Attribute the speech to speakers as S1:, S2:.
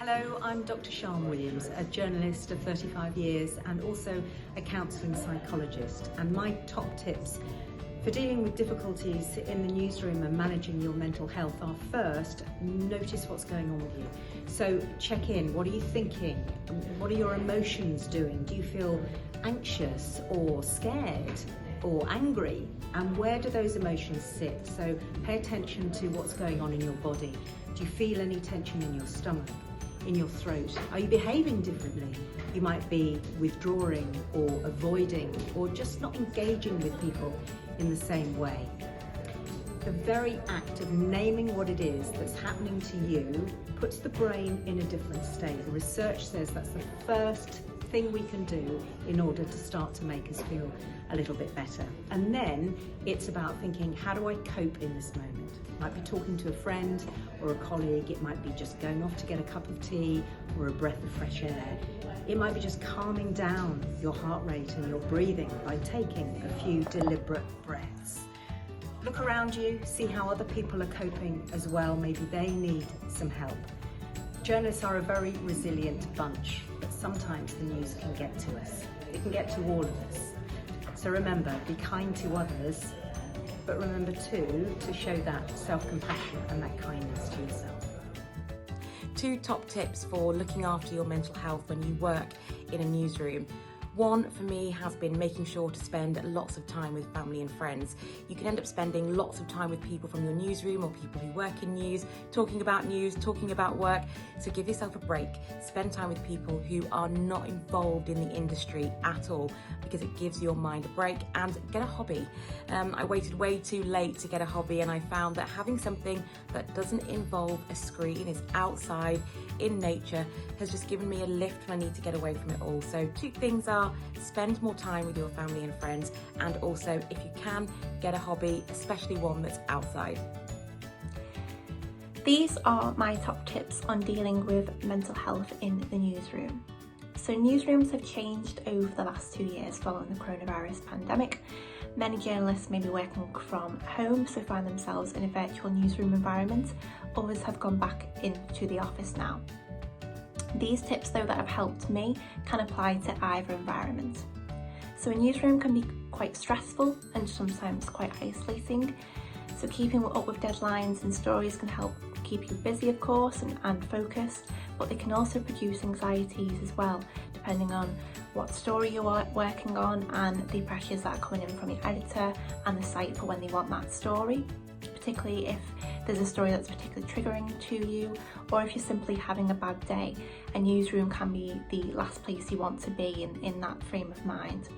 S1: Hello, I'm Dr. Sian Williams, a journalist of 35 years and also a counselling psychologist. And my top tips for dealing with difficulties in the newsroom and managing your mental health are: first, notice what's going on with you. So check in. What are you thinking? What are your emotions doing? Do you feel anxious or scared or angry? And where do those emotions sit? So pay attention to what's going on in your body. Do you feel any tension in your stomach, in your throat? Are you behaving differently? You might be withdrawing or avoiding or just not engaging with people in the same way. The very act of naming what it is that's happening to you puts the brain in a different state. Research says that's the first thing we can do in order to start to make us feel a little bit better. And then it's about thinking, how do I cope in this moment? It might be talking to a friend or a colleague. It might be just going off to get a cup of tea or a breath of fresh air. It might be just calming down your heart rate and your breathing by taking a few deliberate breaths. Look around you, see how other people are coping as well. Maybe they need some help. Journalists are a very resilient bunch, but sometimes the news can get to us. It can get to all of us. So remember, be kind to others, but remember too to show that self-compassion and that kindness to yourself.
S2: 2 top tips for looking after your mental health when you work in a newsroom. One for me has been making sure to spend lots of time with family and friends. You can end up spending lots of time with people from your newsroom or people who work in news, talking about work. So give yourself a break. Spend time with people who are not involved in the industry at all, because it gives your mind a break. And get a hobby. I waited way too late to get a hobby, and I found that having something that doesn't involve a screen, is outside in nature, has just given me a lift when I need to get away from it all. So 2 things are: spend more time with your family and friends, and also, if you can, get a hobby, especially one that's outside.
S3: These are my top tips on dealing with mental health in the newsroom. So newsrooms have changed over the last 2 years following the coronavirus pandemic. Many journalists may be working from home, so find themselves in a virtual newsroom environment. Others have gone back into the office now. These tips, though, that have helped me can apply to either environment. So a newsroom can be quite stressful and sometimes quite isolating. So keeping up with deadlines and stories can help keep you busy, of course, and focused, but they can also produce anxieties as well, depending on what story you're working on and the pressures that are coming in from your editor and the site for when they want that story, particularly if there's a story that's particularly triggering to you, or if you're simply having a bad day. A newsroom can be the last place you want to be in that frame of mind.